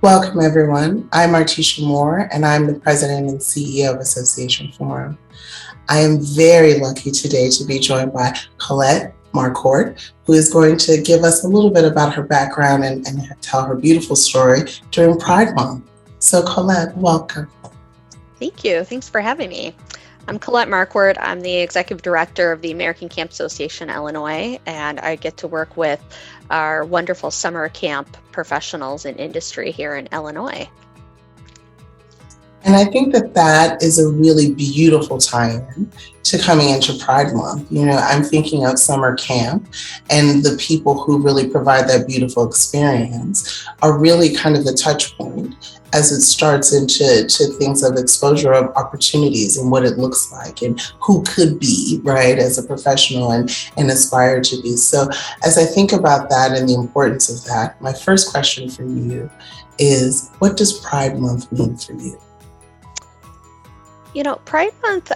Welcome, everyone. I'm Artisha Moore, and I'm the president and CEO of Association Forum. I am very lucky today to be joined by Colette Marquardt, who is going to give us a little bit about her background and tell her beautiful story during Pride Month. So, Colette, welcome. Thank you. Thanks for having me. I'm Colette Marquardt. I'm the executive director of the American Camp Association Illinois, and I get to work with our wonderful summer camp professionals in industry here in Illinois. And I think that is a really beautiful tie-in to coming into Pride Month. You know, I'm thinking of summer camp, and the people who really provide that beautiful experience are really kind of the touch point as it starts into things of exposure of opportunities and what it looks like and who could be, right, as a professional and aspire to be. So as I think about that and the importance of that, my first question for you is, what does Pride Month mean for you? You know, Pride Month,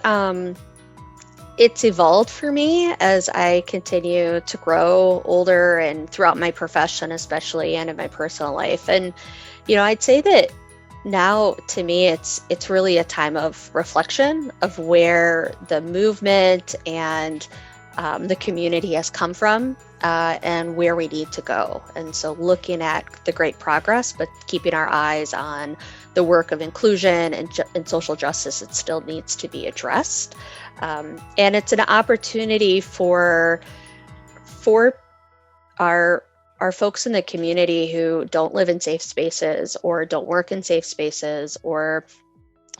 it's evolved for me as I continue to grow older and throughout my profession, especially, and in my personal life. And, you know, I'd say that now to me, it's really a time of reflection of where the movement and the community has come from and where we need to go. And so looking at the great progress, but keeping our eyes on the work of inclusion and social justice that still needs to be addressed. And it's an opportunity for our folks in the community who don't live in safe spaces or don't work in safe spaces or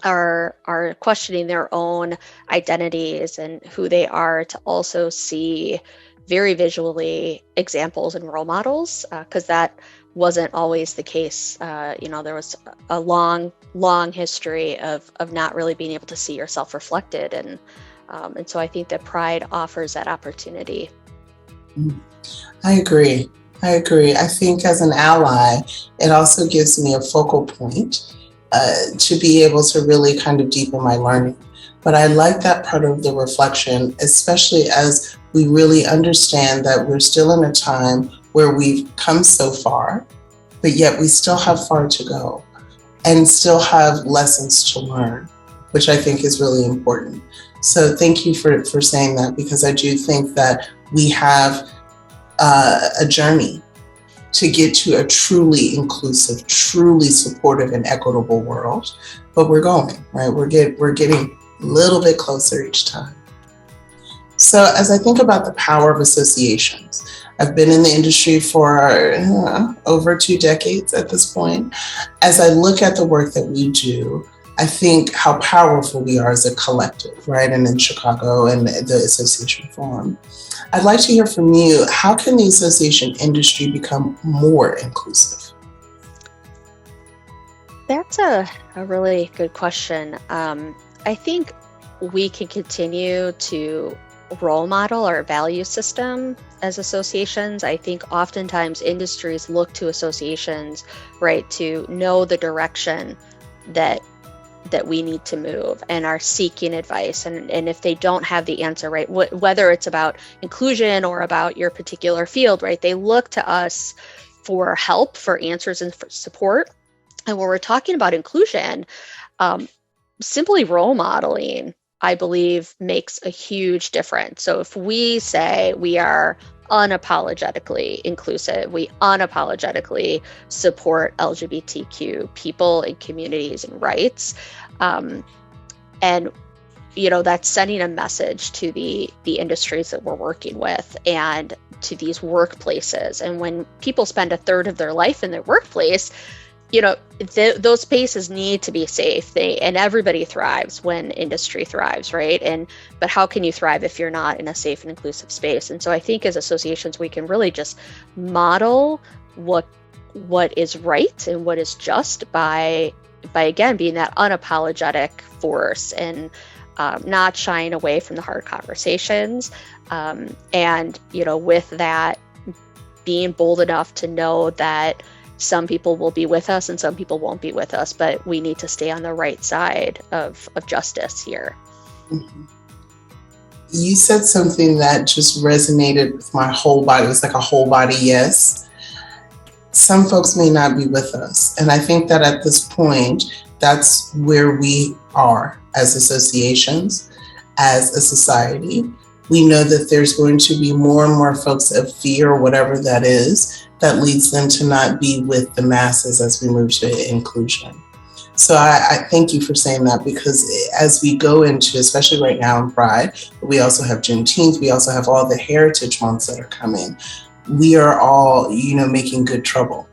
are questioning their own identities and who they are, to also see very visually examples and role models, because that wasn't always the case. You know, there was a long history of not really being able to see yourself reflected, and so I think that Pride offers that opportunity. I agree. I think as an ally, it also gives me a focal point to be able to really kind of deepen my learning. But I like that part of the reflection, especially as we really understand that we're still in a time where we've come so far, but yet we still have far to go and still have lessons to learn, which I think is really important. So thank you for saying that, because I do think that we have a journey to get to a truly inclusive, truly supportive and equitable world. But we're going, right? We're getting a little bit closer each time. So as I think about the power of associations, I've been in the industry for over 2 decades at this point. As I look at the work that we do, I think how powerful we are as a collective, right? And in Chicago and the Association Forum. I'd like to hear from you, how can the association industry become more inclusive? That's a really good question. I think we can continue to role model our value system as associations. I think oftentimes industries look to associations, right, to know the direction that we need to move and are seeking advice. And if they don't have the answer, right, whether it's about inclusion or about your particular field, right, they look to us for help, for answers, and for support. And when we're talking about inclusion, simply role modeling, I believe, makes a huge difference. So if we say we are unapologetically inclusive, we unapologetically support LGBTQ people and communities and rights, and you know, that's sending a message to the industries that we're working with and to these workplaces. And when people spend a third of their life in their workplace, you know, those spaces need to be safe. And everybody thrives when industry thrives, right? But how can you thrive if you're not in a safe and inclusive space? And so I think as associations, we can really just model what is right and what is just by again being that unapologetic force and not shying away from the hard conversations, and you know, with that, being bold enough to know that some people will be with us and some people won't be with us, but we need to stay on the right side of justice here. Mm-hmm. You said something that just resonated with my whole body. It was like a whole body yes. some folks may not be with us. And I think that at this point, that's where we are as associations, as a society. We know that there's going to be more and more folks of fear, whatever that is, that leads them to not be with the masses as we move to inclusion. So I thank you for saying that, because as we go into, especially right now in Pride, we also have Juneteenth, we also have all the heritage months that are coming. We are all, making good trouble.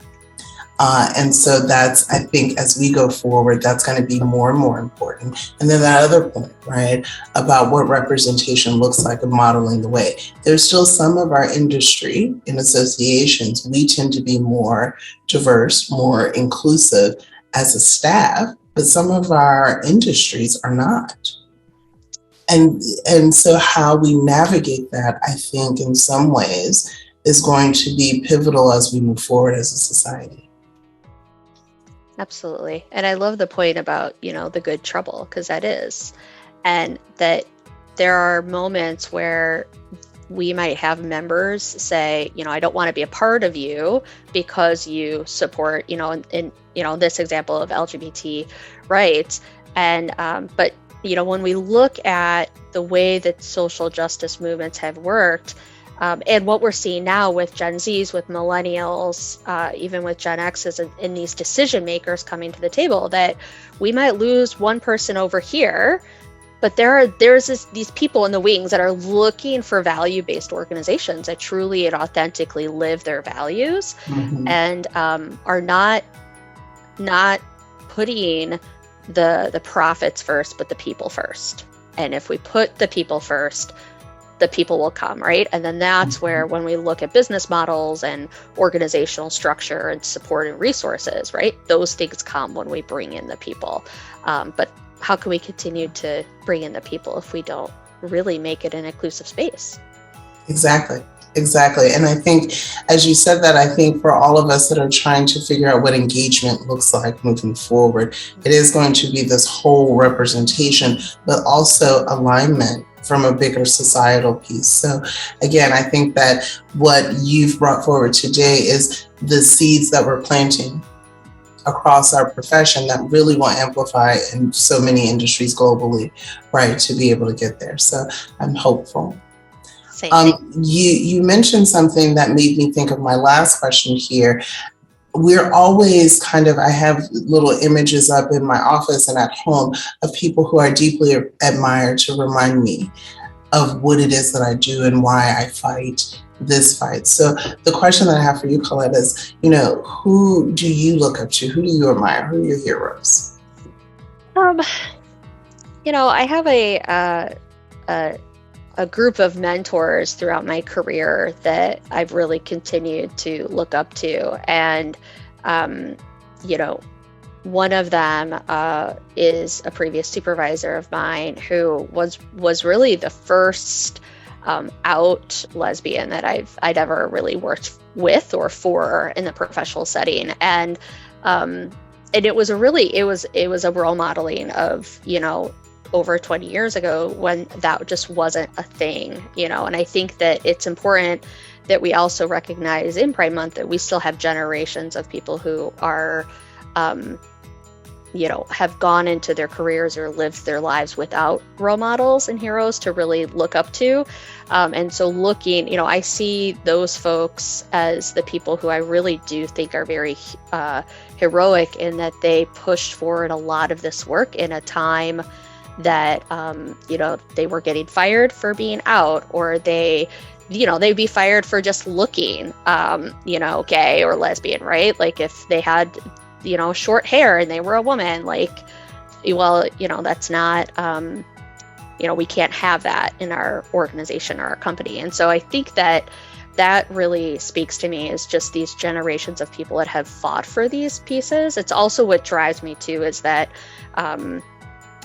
And so that's, I think, as we go forward, that's going to be more and more important. And then that other point, right, about what representation looks like of modeling the way. There's still some of our industry in associations, we tend to be more diverse, more inclusive as a staff, but some of our industries are not. And so how we navigate that, I think, in some ways, is going to be pivotal as we move forward as a society. Absolutely. And I love the point about, the good trouble, because that is. And that there are moments where we might have members say, I don't want to be a part of you because you support, in this example of LGBT rights. And, but, when we look at the way that social justice movements have worked, and what we're seeing now with Gen Zs, with millennials, even with Gen Xs, and these decision makers coming to the table, that we might lose one person over here, but there's these people in the wings that are looking for value-based organizations that truly and authentically live their values, and are not putting the profits first, but the people first. And if we put the people first, the people will come, right? And then that's where, when we look at business models and organizational structure and support and resources, right, those things come when we bring in the people. But how can we continue to bring in the people if we don't really make it an inclusive space? Exactly. And I think, as you said that, I think for all of us that are trying to figure out what engagement looks like moving forward, it is going to be this whole representation, but also alignment from a bigger societal piece. So again, I think that what you've brought forward today is the seeds that we're planting across our profession that really will amplify in so many industries globally, right, to be able to get there. So I'm hopeful. You mentioned something that made me think of my last question here. We're always I have little images up in my office and at home of people who are deeply admired to remind me of what it is that I do and why I fight this fight. So the question that I have for you, Colette, is, who do you look up to? Who do you admire? Who are your heroes? I have a group of mentors throughout my career that I've really continued to look up to. And, one of them is a previous supervisor of mine who was really the first out lesbian that I'd ever really worked with or for in the professional setting. And it was a role modeling of, over 20 years ago when that just wasn't a thing, and I think that it's important that we also recognize in Pride Month that we still have generations of people who are, have gone into their careers or lived their lives without role models and heroes to really look up to. And so looking, I see those folks as the people who I really do think are very heroic in that they pushed forward a lot of this work in a time that, they were getting fired for being out, or they'd be fired for just looking, gay or lesbian, right? Like if they had, short hair and they were a woman, that's not, we can't have that in our organization or our company. And so I think that really speaks to me, is just these generations of people that have fought for these pieces. It's also what drives me too, is that,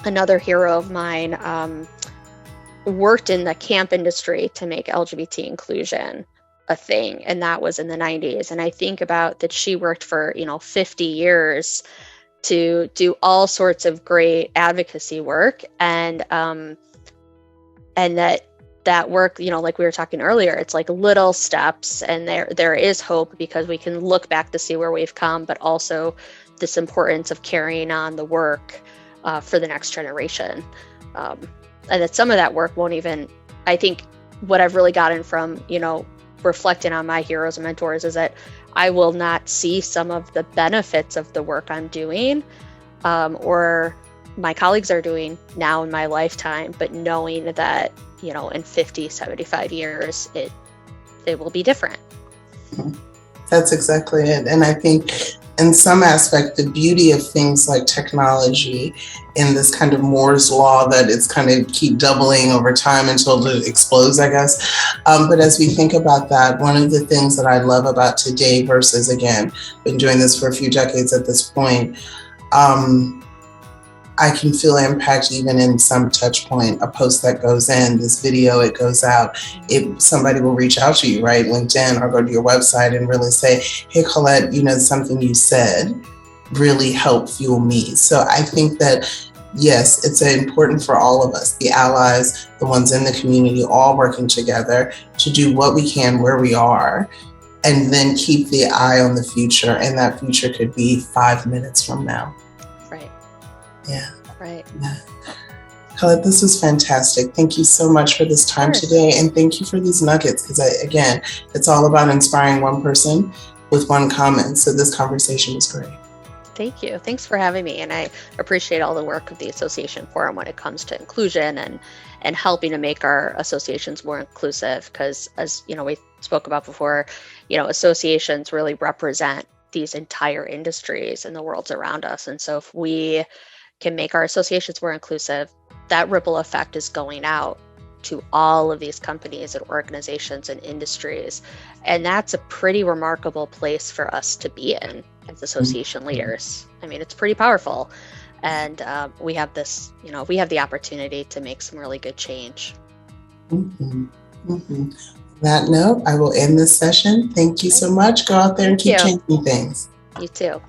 another hero of mine worked in the camp industry to make LGBT inclusion a thing, and that was in the 90s. And I think about that she worked for 50 years to do all sorts of great advocacy work, and that that work, like we were talking earlier, it's like little steps, and there is hope because we can look back to see where we've come, but also this importance of carrying on the work for the next generation. And that some of that work won't even, I think what I've really gotten from, reflecting on my heroes and mentors is that I will not see some of the benefits of the work I'm doing or my colleagues are doing now in my lifetime, but knowing that, in 50, 75 years, it will be different. That's exactly it. And I think in some aspect, the beauty of things like technology in this kind of Moore's law that it's kind of keep doubling over time until it explodes, I guess. But as we think about that, one of the things that I love about today versus, again, been doing this for a few decades at this point, I can feel impact even in some touch point, a post that goes in, this video, it goes out. Somebody will reach out to you, right? LinkedIn, or go to your website and really say, hey, Colette, something you said really helped fuel me. So I think that, yes, it's important for all of us, the allies, the ones in the community, all working together to do what we can where we are, and then keep the eye on the future. And that future could be 5 minutes from now. Right. Yeah. Right. Yeah. Colette, this was fantastic. Thank you so much for this time today. And thank you for these nuggets, because again, it's all about inspiring one person with one comment. So this conversation was great. Thank you. Thanks for having me. And I appreciate all the work of the Association Forum when it comes to inclusion and helping to make our associations more inclusive. Because as we spoke about before, associations really represent these entire industries and the worlds around us. And so if we can make our associations more inclusive, that ripple effect is going out to all of these companies and organizations and industries. And that's a pretty remarkable place for us to be in as association leaders. I mean, it's pretty powerful. And we have this, we have the opportunity to make some really good change. Mm-hmm. Mm-hmm. On that note, I will end this session. Thank you so much. Go out there and keep changing things. You too.